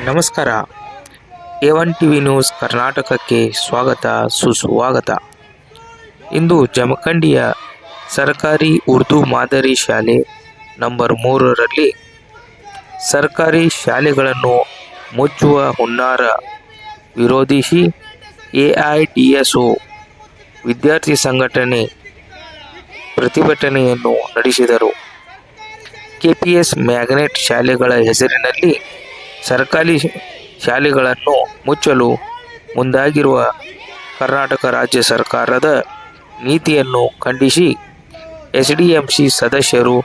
ನಮಸ್ಕಾರ. A1 TV news ಕರ್ನಾಟಕಕ್ಕೆ ಸ್ವಾಗತ ಸುಸ್ವಾಗತ. ಇಂದು ಜಮಖಂಡಿಯ ಸರ್ಕಾರಿ ಉರ್ದು ಮಾದರಿ ಶಾಲೆ ನಂಬರ್ 3ರಲ್ಲಿ ಸರ್ಕಾರಿ ಶಾಲೆಗಳನ್ನು ಮುಚ್ಚುವ ಹುನ್ನಾರ ವಿರೋಧಿಸಿ AIDSO ವಿದ್ಯಾರ್ಥಿ ಸಂಘಟನೆ ಪ್ರತಿಭಟನೆಯನ್ನು ನಡೆಸಿದರು. KPS ಮ್ಯಾಗ್ನೆಟ್ ಶಾಲೆಗಳ ಹೆಸರಿನಲ್ಲಿ ಸರ್ಕಾರಿ ಶಾಲೆಗಳನ್ನು ಮುಚ್ಚಲು ಮುಂದಾಗಿರುವ ಕರ್ನಾಟಕ ರಾಜ್ಯ ಸರ್ಕಾರದ ನೀತಿಯನ್ನು ಖಂಡಿಸಿ SDMC ಸದಸ್ಯರು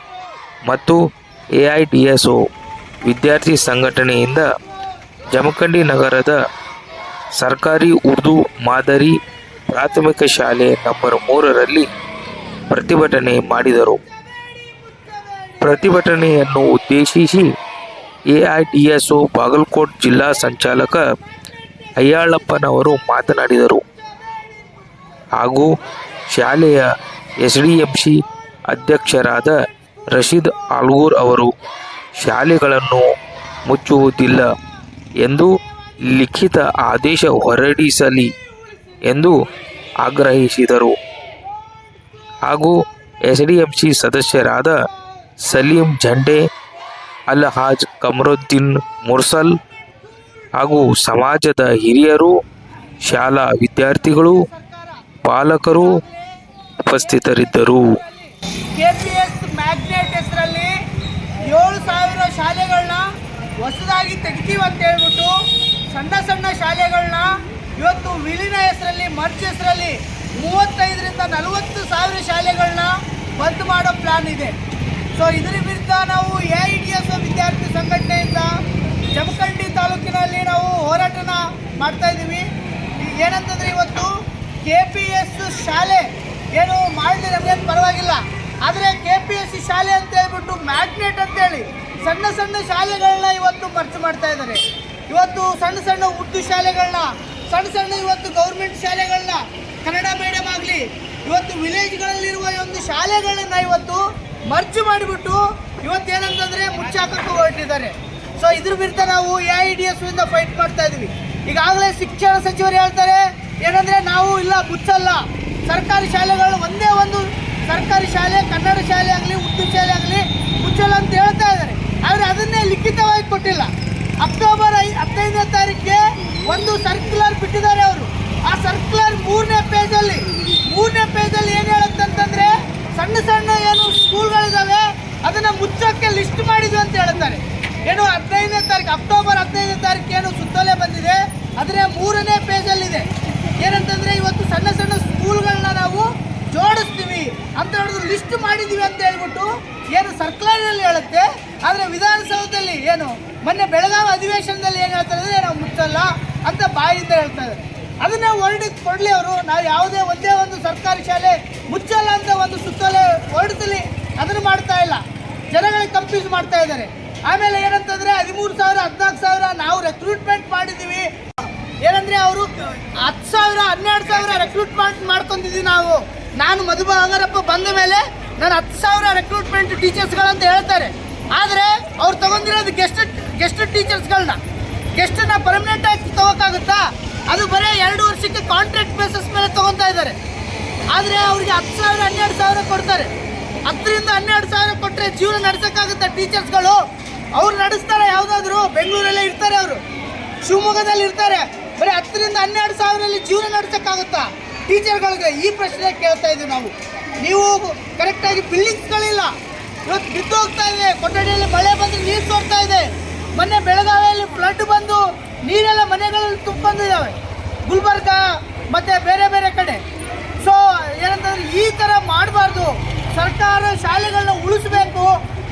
ಮತ್ತು AIDSO ವಿದ್ಯಾರ್ಥಿ ಸಂಘಟನೆಯಿಂದ ಜಮಖಂಡಿ ನಗರದ ಸರ್ಕಾರಿ ಉರ್ದು ಮಾದರಿ ಪ್ರಾಥಮಿಕ ಶಾಲೆ ನಂಬರ್ 3ರಲ್ಲಿ ಪ್ರತಿಭಟನೆ ಮಾಡಿದರು. ಪ್ರತಿಭಟನೆಯನ್ನು ಉದ್ದೇಶಿಸಿ AIDSO ಬಾಗಲಕೋಟ್ ಜಿಲ್ಲಾ ಸಂಚಾಲಕ ಅಯ್ಯಾಳಪ್ಪನವರು ಮಾತನಾಡಿದರು. ಹಾಗೂ ಶಾಲೆಯ SDMC ಅಧ್ಯಕ್ಷರಾದ ರಶೀದ್ ಆಲ್ಗೂರ್ ಅವರು ಶಾಲೆಗಳನ್ನು ಮುಚ್ಚುವುದಿಲ್ಲ ಎಂದು ಲಿಖಿತ ಆದೇಶ ಹೊರಡಿಸಲಿ ಎಂದು ಆಗ್ರಹಿಸಿದರು. ಹಾಗೂ SDMC ಸದಸ್ಯರಾದ ಸಲೀಂ ಝಂಡೆ, ಅಲ್ಹಾಜ್ ಕಮರುದ್ದೀನ್ ಮುರ್ಸಲ್ ಹಾಗೂ ಸಮಾಜದ ಹಿರಿಯರು, ಶಾಲಾ ವಿದ್ಯಾರ್ಥಿಗಳು, ಪಾಲಕರು ಉಪಸ್ಥಿತರಿದ್ದರು. KPS ಮ್ಯಾಗ್ನೆಟ್ ಹೆಸರಲ್ಲಿ 7,000 ಶಾಲೆಗಳನ್ನ ಹೊಸದಾಗಿ ತೆಗಿತೀವಿ ಅಂತ ಹೇಳ್ಬಿಟ್ಟು ಸಣ್ಣ ಶಾಲೆಗಳನ್ನ ಇವತ್ತು ವಿಲೀನ ಹೆಸರಲ್ಲಿ ಮರ್ಜ್ ಹೆಸರಲ್ಲಿ 35ರಿಂದ 40,000 ಶಾಲೆಗಳನ್ನ ಬಂದ್ ಮಾಡೋ ಪ್ಲಾನ್ ಇದೆ. ಸೊ ಇದರ ವಿರುದ್ಧ ನಾವು AIDSO ವಿದ್ಯಾರ್ಥಿ ಸಂಘಟನೆಯಿಂದ ಜಮಖಂಡಿ ತಾಲೂಕಿನಲ್ಲಿ ನಾವು ಹೋರಾಟನ ಮಾಡ್ತಾ ಇದ್ದೀವಿ. ಏನಂತಂದರೆ ಇವತ್ತು KPS ಶಾಲೆ ಏನು ಮಾಡಿದ್ರೆ ನಮಗೇನು ಪರವಾಗಿಲ್ಲ, ಆದರೆ KPS ಶಾಲೆ ಅಂತ ಹೇಳ್ಬಿಟ್ಟು ಮ್ಯಾಗ್ನೆಟ್ ಅಂತೇಳಿ ಸಣ್ಣ ಶಾಲೆಗಳನ್ನ ಇವತ್ತು ಮರ್ಚ್ ಮಾಡ್ತಾ ಇದ್ದಾರೆ. ಇವತ್ತು ಸಣ್ಣ ಉರ್ದು ಶಾಲೆಗಳನ್ನ ಸಣ್ಣ ಇವತ್ತು ಗೌರ್ಮೆಂಟ್ ಶಾಲೆಗಳನ್ನ ಕನ್ನಡ ಮೀಡಿಯಂ ಆಗಲಿ ಇವತ್ತು ವಿಲೇಜ್ಗಳಲ್ಲಿರುವ ಒಂದು ಶಾಲೆಗಳನ್ನ ಇವತ್ತು ಮರ್ಜ್ ಮಾಡಿಬಿಟ್ಟು ಇವತ್ತೇನಂತಂದರೆ ಮುಚ್ಚಾಕಕ್ಕೆ ಹೊರಟಿದ್ದಾರೆ. ಸೊ ಇದ್ರ ವಿರುದ್ಧ ನಾವು AIDSO ಇಂದ ಫೈಟ್ ಮಾಡ್ತಾ ಇದ್ವಿ. ಈಗಾಗಲೇ ಶಿಕ್ಷಣ ಸಚಿವರು ಹೇಳ್ತಾರೆ ಏನಂದರೆ ನಾವು ಇಲ್ಲ ಮುಚ್ಚಲ್ಲ, ಸರ್ಕಾರಿ ಶಾಲೆಗಳು ಒಂದೇ ಒಂದು ಸರ್ಕಾರಿ ಶಾಲೆ ಕನ್ನಡ ಶಾಲೆ ಆಗಲಿ ಉರ್ದು ಶಾಲೆ ಆಗಲಿ ಮುಚ್ಚಲ್ಲ ಅಂತ ಹೇಳ್ತಾ ಇದ್ದಾರೆ. ಆದರೆ ಅದನ್ನೇ ಲಿಖಿತವಾಗಿ ಕೊಟ್ಟಿಲ್ಲ. ಅಕ್ಟೋಬರ್ 15ನೇ ತಾರೀಕಿಗೆ ಒಂದು ಸರ್ಕ್ಯುಲರ್ ಬಿಟ್ಟಿದ್ದಾರೆ ಅವರು. ಆ ಸರ್ಕ್ಯುಲರ್ 3ನೇ ಪೇಜಲ್ಲಿ ಏನು ಹೇಳುತ್ತಂತಂದರೆ ಸಣ್ಣ ಏನು ಸ್ಕೂಲ್ಗಳಿದ್ದಾವೆ ಅದನ್ನು ಮುಚ್ಚೋಕ್ಕೆ ಲಿಸ್ಟ್ ಮಾಡಿದ್ವಿ ಅಂತ ಹೇಳ್ತಾರೆ. ಏನು 15ನೇ ತಾರೀಕು ಅಕ್ಟೋಬರ್ 15ನೇ ತಾರೀಕು ಏನು ಸುತ್ತೋಲೆ ಬಂದಿದೆ ಅದರ 3ನೇ ಪೇಜಲ್ಲಿದೆ. ಏನಂತಂದರೆ ಇವತ್ತು ಸಣ್ಣ ಸ್ಕೂಲ್ಗಳನ್ನ ನಾವು ಜೋಡಿಸ್ತೀವಿ ಅಂತ ಹೇಳಿದ್ರು ಲಿಸ್ಟ್ ಮಾಡಿದ್ದೀವಿ ಅಂತ ಹೇಳ್ಬಿಟ್ಟು ಏನು ಸರ್ಕಾರದಲ್ಲಿ ಹೇಳುತ್ತೆ. ಆದರೆ ವಿಧಾನಸೌಧದಲ್ಲಿ ಏನು ಮೊನ್ನೆ ಬೆಳಗಾವಿ ಅಧಿವೇಶನದಲ್ಲಿ ಏನು ಹೇಳ್ತಾರೆ ಅಂದರೆ ನಾವು ಮುಚ್ಚಲ್ಲ ಅಂತ ಬಾಯಿಂದ ಹೇಳ್ತಾ ಇದ್ದಾರೆ. ಅದನ್ನೇ ಕೊಡಲಿ ಅವರು. ನಾವು ಯಾವುದೇ ಒಂದೇ ಒಂದು ಸರ್ಕಾರಿ ಶಾಲೆ ಮುಚ್ಚಲ್ಲ ಅಂತ ಒಂದು ಸುತ್ತೋಲೆ ಹೊರಡಿಸಲಿ, ಅದನ್ನು ಮಾಡ್ತಾ ಇಲ್ಲ, ಜನಗಳಿಗೆ ಕನ್ಫ್ಯೂಸ್ ಮಾಡ್ತಾ ಇದ್ದಾರೆ. ಆಮೇಲೆ ಏನಂತಂದರೆ 13,000 14,000 ನಾವು ರೆಕ್ರೂಟ್ಮೆಂಟ್ ಮಾಡಿದ್ದೀವಿ. ಏನಂದರೆ ಅವರು 10,000 12,000 ರೆಕ್ರೂಟ್ಮೆಂಟ್ ಮಾಡ್ಕೊಂಡಿದ್ದೀವಿ ನಾವು. ನಾನು ಮಧು ಬಂಗಾರಪ್ಪ ಬಂದ ಮೇಲೆ ನಾನು 10,000 ರೆಕ್ರೂಟ್ಮೆಂಟ್ ಟೀಚರ್ಸ್ಗಳಂತ ಹೇಳ್ತಾರೆ. ಆದರೆ ಅವ್ರು ತೊಗೊಂಡಿರೋದು ಗೆಸ್ಟ್ ಟೀಚರ್ಸ್ಗಳನ್ನ ಗೆಸ್ಟನ್ನ ಪರ್ಮನೆಂಟಾಗಿ ತೊಗೋಕ್ಕಾಗುತ್ತಾ? ಅದು ಬರೀ 2 ವರ್ಷಕ್ಕೆ ಕಾಂಟ್ರಾಕ್ಟ್ ಬೇಸಿಸ್ ಮೇಲೆ ತೊಗೊತಾ ಇದ್ದಾರೆ. ಆದರೆ ಅವ್ರಿಗೆ 10,000 12,000 ಕೊಡ್ತಾರೆ. 10ರಿಂದ 12,000 ಕೊಟ್ಟರೆ ಜೀವನ ನಡೆಸೋಕ್ಕಾಗುತ್ತೆ ಟೀಚರ್ಸ್ಗಳು? ಅವ್ರು ನಡೆಸ್ತಾರೆ ಯಾವುದಾದ್ರೂ? ಬೆಂಗಳೂರಲ್ಲೇ ಇರ್ತಾರೆ, ಅವರು ಶಿವಮೊಗ್ಗದಲ್ಲಿ ಇರ್ತಾರೆ. ಬರೀ 10ರಿಂದ 12,000 ಜೀವನ ನಡೆಸೋಕ್ಕಾಗುತ್ತಾ ಟೀಚರ್ಗಳಿಗೆ? ಈ ಪ್ರಶ್ನೆ ಕೇಳ್ತಾ ಇದ್ದೀವಿ ನಾವು. ನೀವು ಕರೆಕ್ಟಾಗಿ ಬಿಲ್ಡಿಂಗ್ಸ್ಗಳಿಲ್ಲ, ಇವತ್ತು ಬಿದ್ದು ಹೋಗ್ತಾ ಇದೆ. ಕೊಠಡಿಯಲ್ಲಿ ಮಳೆ ಬಂದು ನೀರು ಸೋರ್ತಾ ಇದೆ. ಮೊನ್ನೆ ಬೆಳಗಾವಿಯಲ್ಲಿ ಫ್ಲಡ್ ಬಂದು ನೀರೆಲ್ಲ ಮನೆಗಳಲ್ಲಿ ತುಂಬಿಕೊಂಡಿದ್ದಾವೆ, ಗುಲ್ಬರ್ಗ ಮತ್ತು ಬೇರೆ ಕಡೆ. ಸೊ ಏನಂತಂದರೆ ಈ ಥರ ಮಾಡಬಾರ್ದು. ಸರ್ಕಾರ ಶಾಲೆಗಳನ್ನ ಉಳಿಸ್ಬೇಕು,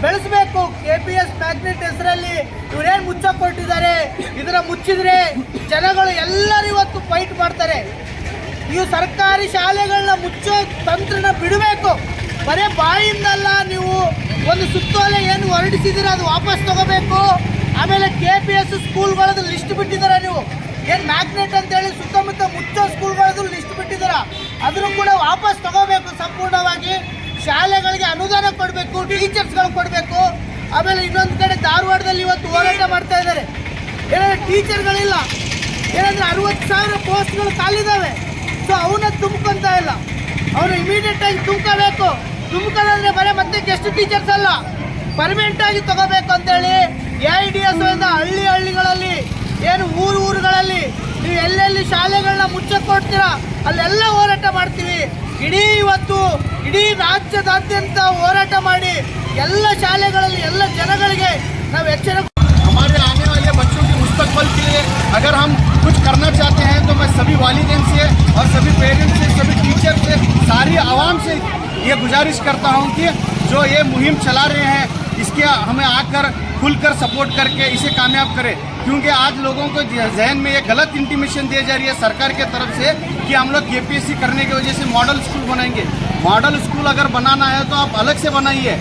ಬೆಳೆಸಬೇಕು. KPS ಮ್ಯಾಗ್ನೆಟ್ ಹೆಸರಲ್ಲಿ ಇವರೇನು ಮುಚ್ಚಕ್ಕೆ ಕೊಟ್ಟಿದ್ದಾರೆ, ಇದರ ಮುಚ್ಚಿದರೆ ಜನಗಳು ಎಲ್ಲರೂ ಇವತ್ತು ಫೈಟ್ ಮಾಡ್ತಾರೆ. ನೀವು ಸರ್ಕಾರಿ ಶಾಲೆಗಳನ್ನ ಮುಚ್ಚೋ ತಂತ್ರನ ಬಿಡಬೇಕು. ಬರೀ ಬಾಯಿಂದಲ್ಲ, ನೀವು ಒಂದು ಸುತ್ತೋಲೆ ಏನು ಹೊರಡಿಸಿದ್ದೀರ ಅದು ವಾಪಸ್ ತಗೋಬೇಕು. ಆಮೇಲೆ KPS ಸ್ಕೂಲ್ಗಳದ್ದು ಲಿಸ್ಟ್ ಬಿಟ್ಟಿದ್ದೀರಾ ನೀವು. ಏನು ಮ್ಯಾಗ್ನೆಟ್ ಅಂತೇಳಿ ಸುತ್ತಮುತ್ತ ಮುಚ್ಚೋ ಸ್ಕೂಲ್ಗಳದ್ದು ಲಿಸ್ಟ್ ಬಿಟ್ಟಿದ್ದೀರಾ, ಅದನ್ನು ಕೂಡ ವಾಪಸ್ ತಗೋಬೇಕು. ಸಂಪೂರ್ಣವಾಗಿ ಶಾಲೆಗಳಿಗೆ ಅನುದಾನ ಕೊಡಬೇಕು, ಟೀಚರ್ಸ್ಗಳು ಕೊಡಬೇಕು. ಆಮೇಲೆ ಇನ್ನೊಂದು ಕಡೆ ಧಾರವಾಡದಲ್ಲಿ ಇವತ್ತು ಹೋರಾಟ ಮಾಡ್ತಾ ಇದ್ದಾರೆ. ಏನಂದ್ರೆ ಟೀಚರ್ಗಳಿಲ್ಲ, ಏನಂದ್ರೆ 60,000 ಪೋಸ್ಟ್ಗಳು ಖಾಲಿದಾವೆ. ಸೊ ಅವನ್ನ ತುಂಬ್ಕೊಂತ ಇಲ್ಲ, ಅವನು ಇಮಿಡಿಯೇಟ್ ಆಗಿ ತುಂಬ್ಕೋಬೇಕು. ತುಂಬ್ಕೊಳ್ಳೋದ್ರೆ ಬರೀ ಮತ್ತೆ ಗೆಸ್ಟ್ ಟೀಚರ್ಸ್ ಅಲ್ಲ, ಪರ್ಮನೆಂಟ್ ಆಗಿ ತಗೋಬೇಕು ಅಂತೇಳಿ AIDSO ಇಂದ ಹಳ್ಳಿಗಳಲ್ಲಿ ಏನು ಊರುಗಳಲ್ಲಿ ನೀವು ಎಲ್ಲೆಲ್ಲಿ ಶಾಲೆಗಳನ್ನ ಮುಚ್ಚಕ್ಕೆ ಕೊಡ್ತೀರಾ ಅಲ್ಲೆಲ್ಲ ಹೋರಾಟ ಮಾಡ್ತೀವಿ. ಇಡೀ ರಾಜ್ಯದಾದ್ಯಂತ ಹೋರಾಟ ಮಾಡಿ ಎಲ್ಲ ಶಾಲೆಗಳಲ್ಲಿ ಎಲ್ಲ ಜನಗಳಿಗೆ ನಾವು ಎಚ್ಚರ. हमारे आने वाले बच्चों के मुस्तकबिल के लिए अगर हम कुछ करना चाहते हैं तो मैं सभी वालिदैन से और सभी पेरेंट्स से, सभी टीचर से, सारी आवाम से ये गुजारिश करता हूं कि जो ये मुहिम चला रहे हैं इसके हमें आकर खुलकर सपोर्ट करके इसे कामयाब करें, क्योंकि आज लोगों को जहन में ये गलत इंटीमेशन दी जा रही है सरकार के तरफ से कि हम लोग KPSC करने की वजह से मॉडल स्कूल बनाएंगे। मॉडल स्कूल अगर बनाना है तो आप अलग से बनाइए।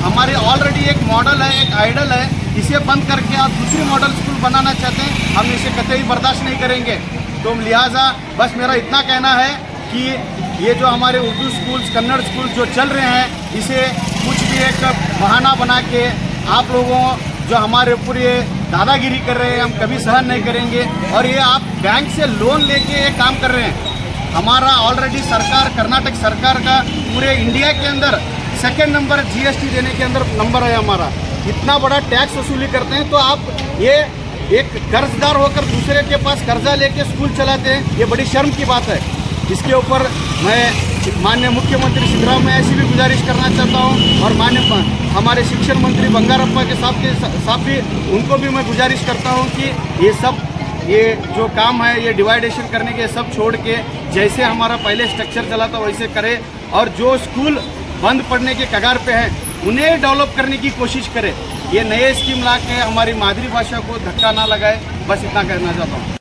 हमारे ऑलरेडी एक मॉडल है, एक आइडल है, इसे बंद करके आप दूसरी मॉडल स्कूल बनाना चाहते हैं, हम इसे कतई बर्दाश्त नहीं करेंगे। तो लिहाजा बस मेरा इतना कहना है कि ये जो हमारे उर्दू स्कूल्स, कन्नड़ स्कूल्स जो चल रहे हैं इसे कुछ भी एक बहाना बना के आप लोगों जो हमारे ऊपर ये दादागिरी कर रहे हैं हम कभी सहन नहीं करेंगे। और ये आप बैंक से लोन लेके ये काम कर रहे हैं। हमारा ऑलरेडी सरकार, कर्नाटक सरकार का पूरे इंडिया के अंदर सेकंड नंबर GST देने के अंदर नंबर है हमारा। इतना बड़ा टैक्स वसूली करते हैं तो आप ये एक कर्जदार होकर दूसरे के पास कर्जा लेके स्कूल चलाते हैं, ये बड़ी शर्म की बात है। इसके ऊपर मैं माननीय मुख्यमंत्री सिद्धरामैया ऐसी भी गुजारिश करना चाहता हूँ और माननीय हमारे शिक्षण मंत्री बंगारप्पा के साथ भी उनको भी मैं गुजारिश करता हूँ कि ये जो काम है ये डिवाइडेशन करने के सब छोड़ के जैसे हमारा पहले स्ट्रक्चर चला था वैसे करे, और जो स्कूल बंद पड़ने के कगार पे हैं उन्हें डेवलप करने की कोशिश करे। ये नए स्कीम ला के हमारी मातृभाषा को धक्का ना लगाए, बस इतना कहना चाहता हूँ।